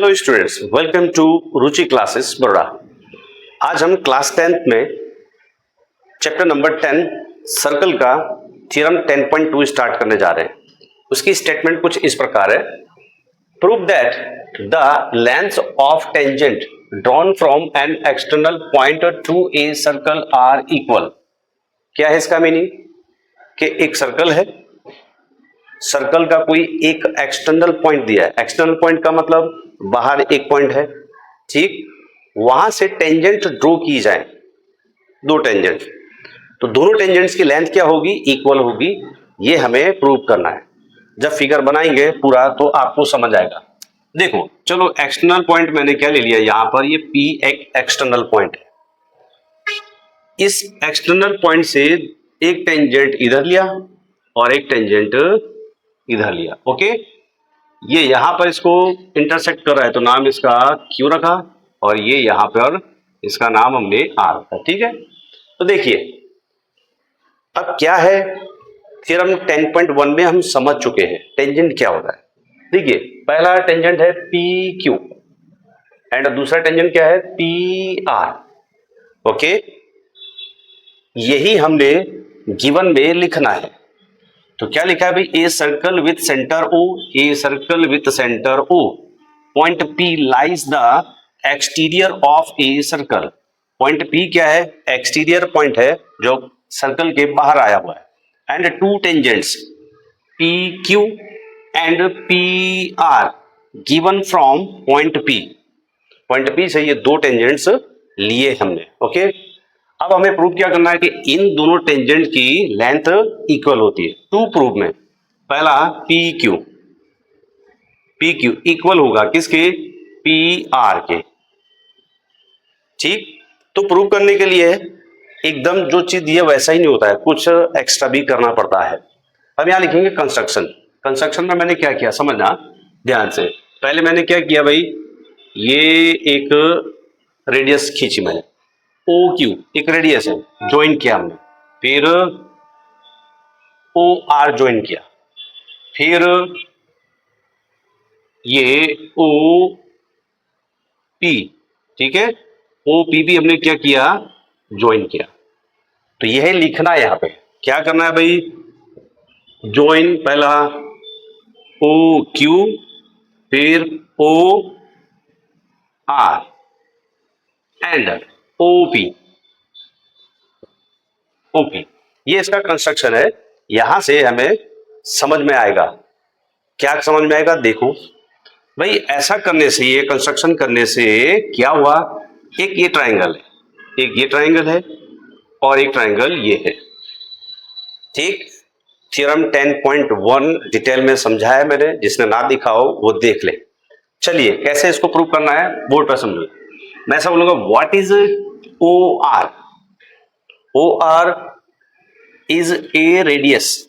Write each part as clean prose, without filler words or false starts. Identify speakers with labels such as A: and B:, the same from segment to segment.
A: Hello students, welcome to Ruchi classes Baroda. आज हम class 10th में चैप्टर नंबर 10 सर्कल का थ्योरम 10.2 स्टार्ट करने जा रहे हैं। उसकी स्टेटमेंट कुछ इस प्रकार है। Prove that the length of tangent drawn from an external point to a circle are equal. क्या है इसका मीनिंग? कि एक सर्कल है, सर्कल का कोई एक एक्सटर्नल पॉइंट दिया है। एक्सटर्नल पॉइंट का मतलब बाहर एक पॉइंट है, ठीक, वहां से टेंजेंट ड्रॉ की जाए, दो टेंजेंट, तो दोनों टेंजेंट्स की लेंथ क्या होगी? इक्वल होगी। ये हमें प्रूव करना है। जब फिगर बनाएंगे पूरा तो आपको समझ आएगा। देखो चलो, एक्सटर्नल पॉइंट मैंने क्या ले लिया यहां पर, ये P एक एक्सटर्नल पॉइंट है। इस एक्सटर्नल पॉइंट से एक टेंजेंट इधर लिया और एक टेंजेंट इधर लिया, ओके। ये यहां पर इसको इंटरसेक्ट कर रहा है तो नाम इसका Q रखा, और ये यहां पर इसका नाम हमने R रखा, ठीक है। तो देखिए अब क्या है, थ्योरम 10.1 में हम समझ चुके हैं टेंजेंट क्या होता है। देखिए पहला टेंजेंट है PQ एंड दूसरा टेंजेंट क्या है? PR, okay. यही हमने गिवन में लिखना है। तो क्या लिखा है भाई? A circle with centre O, a circle with centre O, point P lies the exterior of a circle. Point P क्या है? एक्सटीरियर पॉइंट है जो सर्कल के बाहर आया हुआ है। And to tangents PQ and PR given from point P। Point P से ये दो टेंजेंट्स लिए हमने, ओके। अब हमें प्रूव क्या करना है कि इन दोनों टेंजेंट की लेंथ इक्वल होती है। टू प्रूव में पहला PQ इक्वल होगा किसके? PR के, ठीक। तो प्रूव करने के लिए एकदम जो चीज दी है वैसा ही नहीं होता है, कुछ एक्स्ट्रा भी करना पड़ता है। अब यहां लिखेंगे कंस्ट्रक्शन। कंस्ट्रक्शन में मैंने क्या किया समझना ध्यान से। पहले मैंने क्या किया भाई, ये एक रेडियस खींची मैंने, OQ एक रेडियस है, ज्वाइन किया हमने। फिर OR ज्वाइन किया, फिर ये OP, ठीक है, OP भी हमने क्या किया? ज्वाइन किया। तो यह लिखना है यहां पे। क्या करना है भाई? ज्वाइन पहला OQ, फिर OR एंड OP। ये इसका कंस्ट्रक्शन है। यहां से हमें समझ में आएगा। क्या समझ में आएगा? देखो भाई, ऐसा करने से, ये कंस्ट्रक्शन करने से क्या हुआ, एक ये ट्राइंगल है, एक ये ट्राइंगल है और एक ट्राइंगल ये है, ठीक। थ्योरम 10.1 डिटेल में समझाया मैंने, जिसने ना दिखा हो वो देख ले। चलिए कैसे इसको प्रूव करना है बोर्ड पर समझो। मैं ऐसा बोलूंगा, what is OR? OR is a radius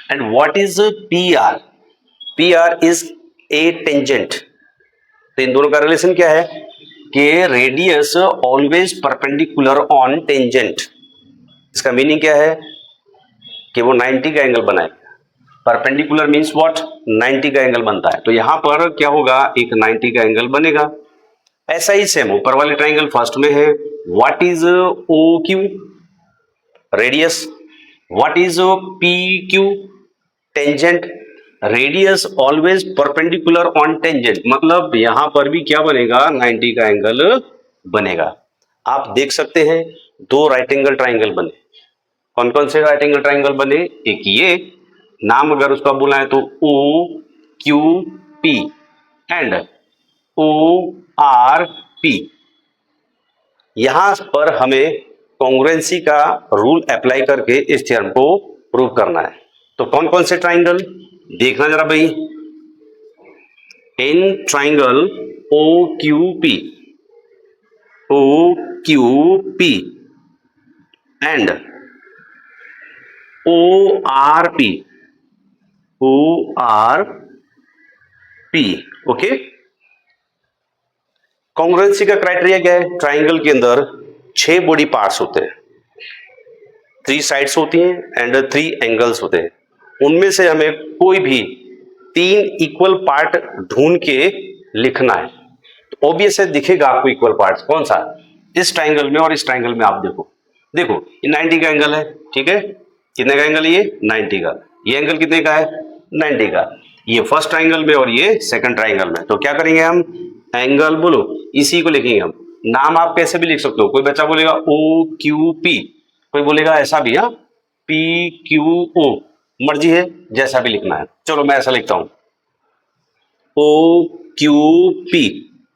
A: and what is PR? PR is a tangent। तो इन दोनों का रिलेशन क्या है कि radius always perpendicular on tangent. इसका मीनिंग क्या है कि वो 90 का एंगल बनाएगा। Perpendicular means what? 90 का एंगल बनता है। तो यहां पर क्या होगा? एक 90 का एंगल बनेगा। ऐसा ही सेम ऊपर वाले ट्राइंगल फर्स्ट में है, what is OQ? Radius. What is PQ? Tangent. Radius always perpendicular on tangent, मतलब यहां पर भी क्या बनेगा? 90 का एंगल बनेगा। आप देख सकते हैं दो राइट एंगल ट्राइंगल बने। कौन कौन से राइट एंगल ट्राइंगल बने? एक ये, नाम अगर उसका बोला है तो OQP एंड ORP। यहां पर हमें कॉन्ग्रुएंसी का रूल अप्लाई करके इस थ्योरम को प्रूव करना है। तो कौन कौन से ट्राइंगल देखना जरा भाई। In triangle OQP and ORP, okay. Congruency का क्राइटेरिया क्या है? ट्राइंगल के अंदर 6 बॉडी पार्ट्स होते हैं, 3 साइड्स होती हैं एंड 3 एंगल्स होते हैं। उनमें से हमें कोई भी 3 इक्वल पार्ट ढूंढ के लिखना है तो ऑब्वियस है दिखेगा आपको इक्वल पार्ट्स। कौन सा? इस ट्राइंगल में और इस ट्राइंगल में। आप देखो देखो ये 90 का एंगल है, ठीक है। कितने का एंगल? ये 90 का। ये एंगल कितने का है? 90 का। ये फर्स्ट ट्राइंगल में और ये सेकंड ट्राइंगल में। तो क्या करेंगे हम? एंगल बोलो, इसी को लिखेंगे हम। नाम आप कैसे भी लिख सकते हो। कोई बच्चा बोलेगा ओ क्यू पी, कोई बोलेगा ऐसा भी, हाँ पी क्यू ओ, मर्जी है जैसा भी लिखना है। चलो मैं ऐसा लिखता हूं, ओ क्यू पी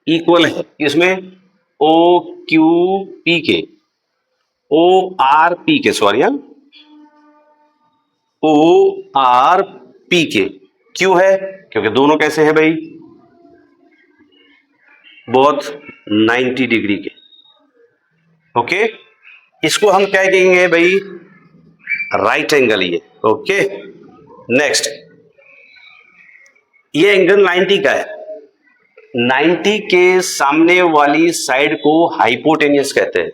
A: इक्वल है इसमें ओ क्यू पी के, ओ आर पी के, सॉरी हाँ, ओ आर पी के। क्यों है? क्योंकि दोनों कैसे है भाई? बहुत 90 डिग्री के। ओके, इसको हम क्या कहेंगे भाई? राइट एंगल ये। ओके, नेक्स्ट, ये एंगल 90 का है। 90 के सामने वाली साइड को हाइपोटेनियस कहते हैं।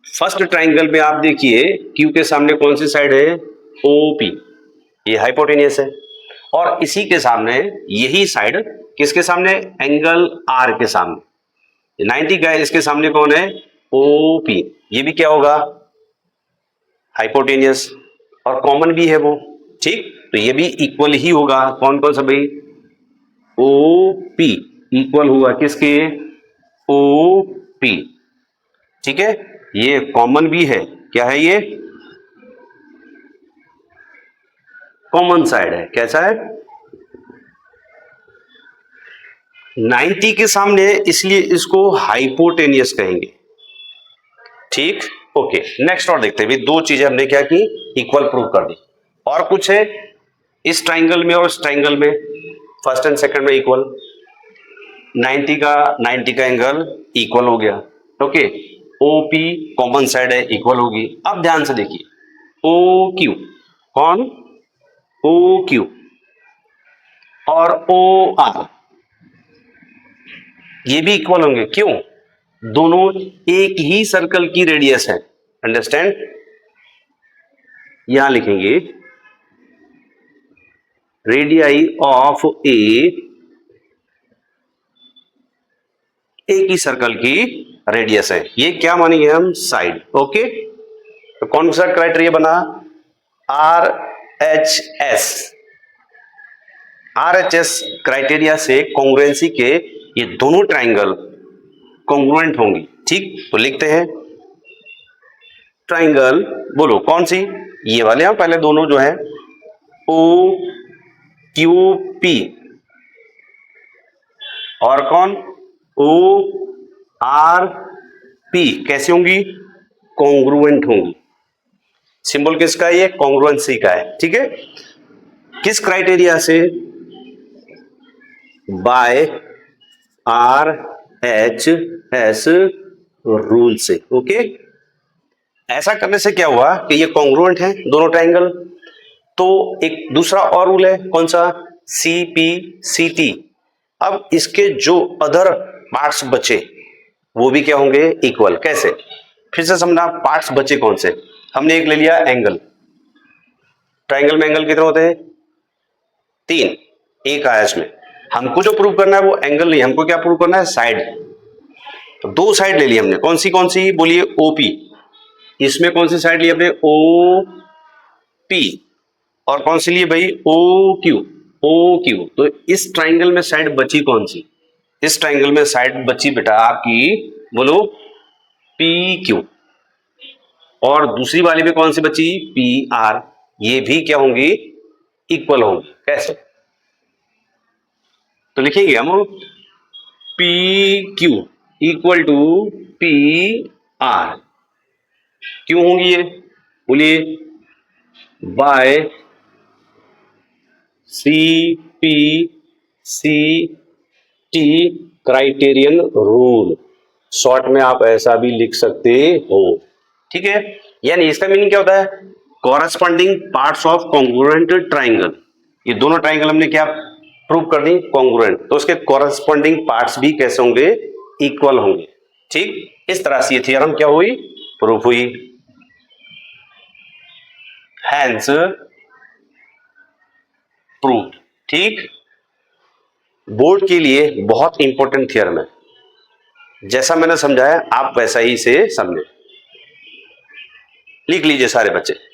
A: फर्स्ट ट्राइंगल में आप देखिए क्यू के सामने कौन सी साइड है? ओपी, ये हाइपोटेनियस है। और इसी के सामने यही साइड किसके सामने? एंगल आर के सामने। 90 का है, इसके सामने कौन है? ओपी, ये भी क्या होगा? हाइपोटेनियस, और कॉमन भी है वो, ठीक। तो ये भी इक्वल ही होगा। कौन कौन सा भाई? ओ पी इक्वल हुआ किसके? ओ पी, ठीक है। ये कॉमन भी है। क्या है ये? कॉमन साइड है। कैसा है? 90 के सामने, इसलिए इसको हाइपोटेनियस कहेंगे, ठीक। ओके, नेक्स्ट और देखते हैं। दो चीजें हमने क्या की? इक्वल प्रूव कर दी। और कुछ है इस ट्राइंगल में और इस ट्राइंगल में, फर्स्ट एंड सेकंड में इक्वल। 90 का एंगल इक्वल हो गया। ओके, ओपी कॉमन साइड है, इक्वल होगी। अब ध्यान से देखिए, ओ क्यू, कौन? ओ क्यू और ओ आर, ये भी इक्वल होंगे। क्यों? दोनों एक ही सर्कल की रेडियस है। अंडरस्टैंड? यहां लिखेंगे रेडियाई ऑफ ए, एक ही सर्कल की रेडियस है। ये क्या मानेंगे हम? साइड। ओके, तो कौन सा क्राइटेरिया बना? Are H S. Are H S criteria से कॉन्ग्रुएंसी के ये दोनों ट्राइंगल कॉन्ग्रुएंट होंगी, ठीक। तो लिखते हैं ट्राइंगल, बोलो कौन सी? ये वाले हैं पहले दोनों जो है, ओ क्यू पी, और कौन? O R P. कैसी होंगी? कॉन्ग्रुएंट होंगी। सिंबल किसका है? ये कॉन्ग्रुएंसी का है, ठीक है। किस क्राइटेरिया से? By R H S rule से। ओके, ऐसा करने से क्या हुआ कि ये कॉन्ग्रुएंट है दोनों ट्राइंगल। तो एक दूसरा और रूल है, कौन सा? C P C T. अब इसके जो अदर पार्ट्स बचे वो भी क्या होंगे? इक्वल। कैसे? फिर से समझना, पार्ट्स बचे कौन से? हमने एक ले लिया एंगल। ट्राइंगल में एंगल कितने होते हैं? 3, एक आया इसमें। हमको जो प्रूव करना है वो एंगल नहीं, हमको क्या प्रूव करना है? साइड। तो दो साइड ले ली हमने। कौन सी कौन सी? बोलिए ओपी। इसमें कौन सी साइड ली हमने? O P. और कौन सी लिए भाई? O Q. O Q. तो इस ट्राइंगल में साइड बची कौन सी? इस ट्राइंगल में साइड बची बेटा आपकी, बोलो पी क्यू। और दूसरी वाली में कौन सी बची? P R. ये भी क्या होंगी? इक्वल होंगी। कैसे? तो लिखेंगे हम P Q equal to P R. क्यों होंगी ये? बोलिए by C P C T criterion rule. Short में आप ऐसा भी लिख सकते हो, ठीक है। यानी इसका मीनिंग क्या होता है? Corresponding parts of congruent triangle. ये दोनों ट्राइंगल हमने क्या प्रूव कर दी? कॉन्ग्रुएंट। तो उसके कॉरस्पॉन्डिंग पार्ट्स भी कैसे होंगे? इक्वल होंगे, ठीक। इस तरह से ये थ्योरम क्या हुई? प्रूफ हुई। हैंस प्रूफ, ठीक। बोर्ड के लिए बहुत इंपॉर्टेंट थ्योरम है। जैसा मैंने समझाया आप वैसा ही से समझें। लिख लीजिए सारे बच्चे।